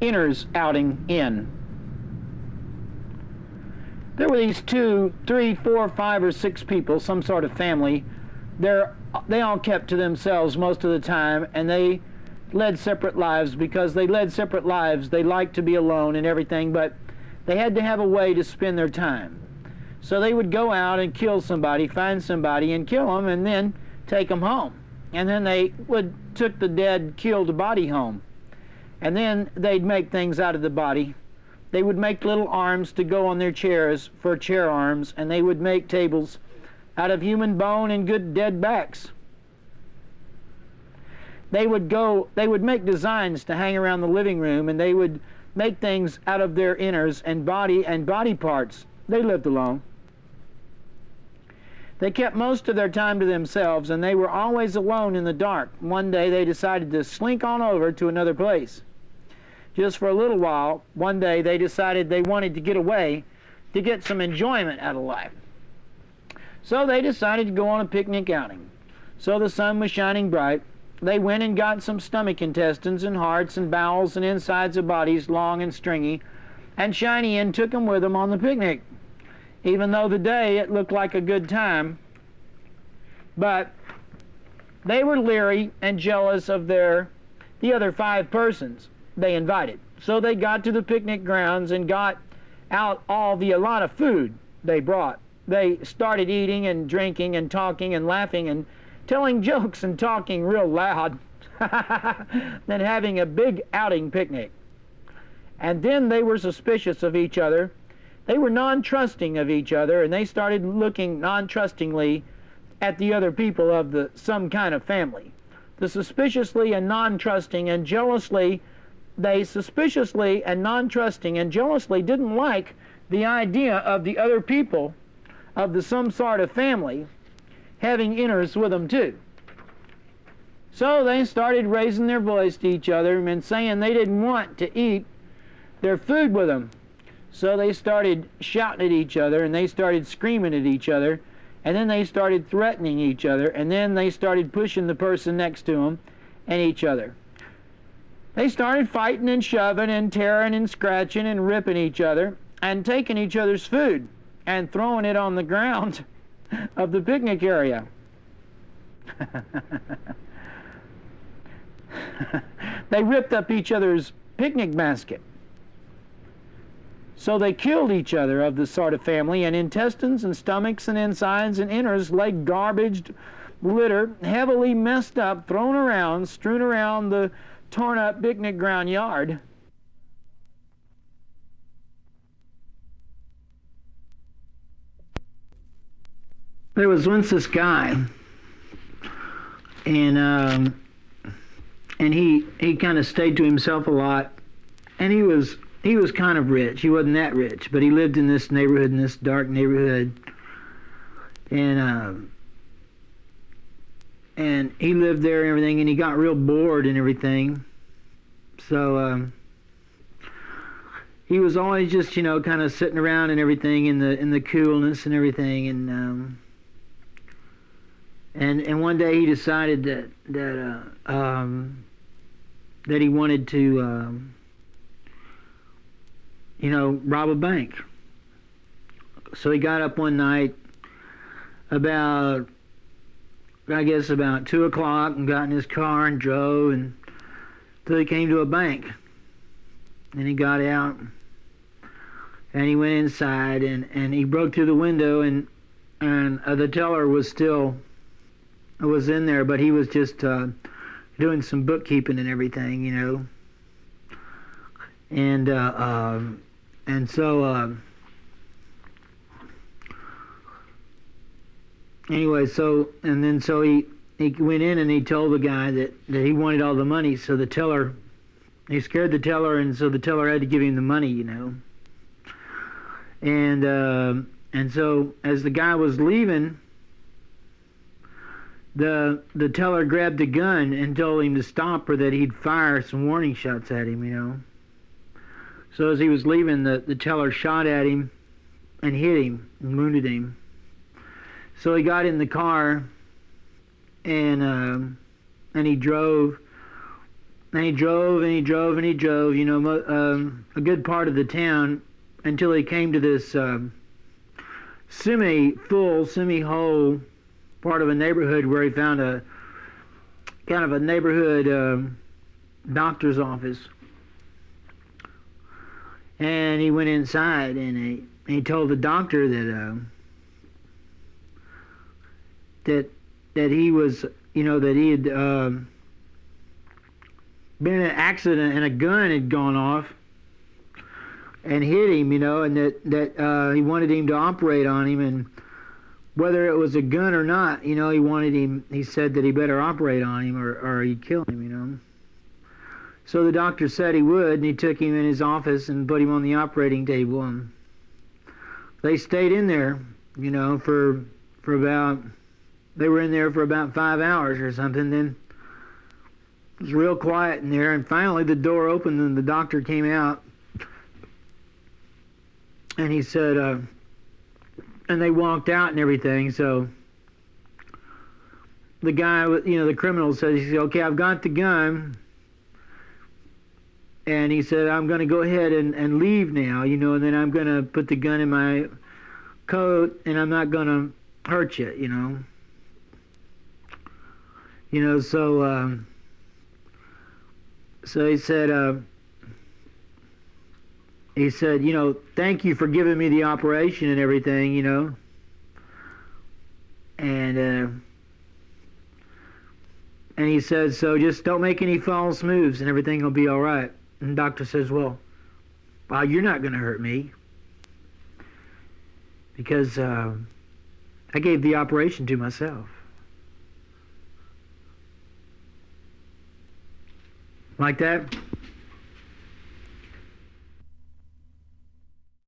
Inards Outing In. There were these 2, 3, 4, 5, or 6 people, some sort of family. They all kept to themselves most of the time, and they led separate lives. Because they led separate lives, they liked to be alone and everything, but they had to have a way to spend their time. So they would go out and kill somebody, find somebody and kill them, and then take them home. And then they took the dead, killed body home. And then they'd make things out of the body. They would make little arms to go on their chairs for chair arms, and they would make tables out of human bone and good dead backs. They would make designs to hang around the living room, and they would make things out of their innards and body parts. They lived alone. They kept most of their time to themselves, and they were always alone in the dark. One day they decided to slink on over to another place. Just for a little while, one day they decided they wanted to get away to get some enjoyment out of life. So they decided to go on a picnic outing. So the sun was shining bright. They went and got some stomach intestines and hearts and bowels and insides of bodies, long and stringy, and shiny, and took them with them on the picnic. Even though the day it looked like a good time, but they were leery and jealous of the other 5 persons they invited. So they got to the picnic grounds and got out a lot of food they brought. They started eating and drinking and talking and laughing and telling jokes and talking real loud, then having a big outing picnic. And then they were suspicious of each other. They were non-trusting of each other, and they started looking non-trustingly at the other people of some kind of family. The suspiciously and non-trusting and jealously, they suspiciously and non-trusting and jealously didn't like the idea of the other people of some sort of family having innards with them too. So they started raising their voice to each other and saying they didn't want to eat their food with them. So they started shouting at each other, and they started screaming at each other, and then they started threatening each other, and then they started pushing the person next to them and each other. They started fighting and shoving and tearing and scratching and ripping each other and taking each other's food and throwing it on the ground of the picnic area. They ripped up each other's picnic basket. So they killed each other of this sort of family, and intestines and stomachs and insides and innards lay garbaged litter, heavily messed up, thrown around, strewn around the torn up picnic ground yard. There was once this guy, and he kind of stayed to himself a lot, and he was kind of rich. He wasn't that rich, but he lived in this neighborhood, in this dark neighborhood, and he lived there and everything, and he got real bored and everything. So he was always just, kind of sitting around and everything in the coolness and everything, and one day he decided that he wanted to rob a bank. So he got up one night about 2 o'clock and got in his car and drove until he came to a bank. And he got out and he went inside and he broke through the window, and the teller was in there, but he was just doing some bookkeeping and everything, And so, anyway, so he went in and he told the guy that he wanted all the money. So he scared the teller, and so the teller had to give him the money, And so as the guy was leaving, the teller grabbed a gun and told him to stop, or that he'd fire some warning shots at him, So as he was leaving, the teller shot at him and hit him and wounded him. So he got in the car and he drove And he drove and he drove and he drove, you know, a good part of the town until he came to this semi-full, semi-whole part of a neighborhood where he found a kind of a neighborhood doctor's office. And he went inside and he told the doctor that he was, you know, that he had been in an accident and a gun had gone off and hit him, you know, and that he wanted him to operate on him, and whether it was a gun or not, you know, he said that he better operate on him or he'd kill him, you know. So the doctor said he would, and he took him in his office and put him on the operating table, and they stayed in there, you know, they were in there for about 5 hours or something. Then it was real quiet in there, and finally the door opened and the doctor came out, and he said, and they walked out and everything. So the guy, you know, the criminal said, he said, okay, I've got the gun. And he said, I'm going to go ahead and leave now, you know, and then I'm going to put the gun in my coat, and I'm not going to hurt you, you know. You know, so he said, you know, thank you for giving me the operation and everything, you know. And he said, so just don't make any false moves and everything will be all right. And the doctor says, well, you're not going to hurt me because I gave the operation to myself. Like that?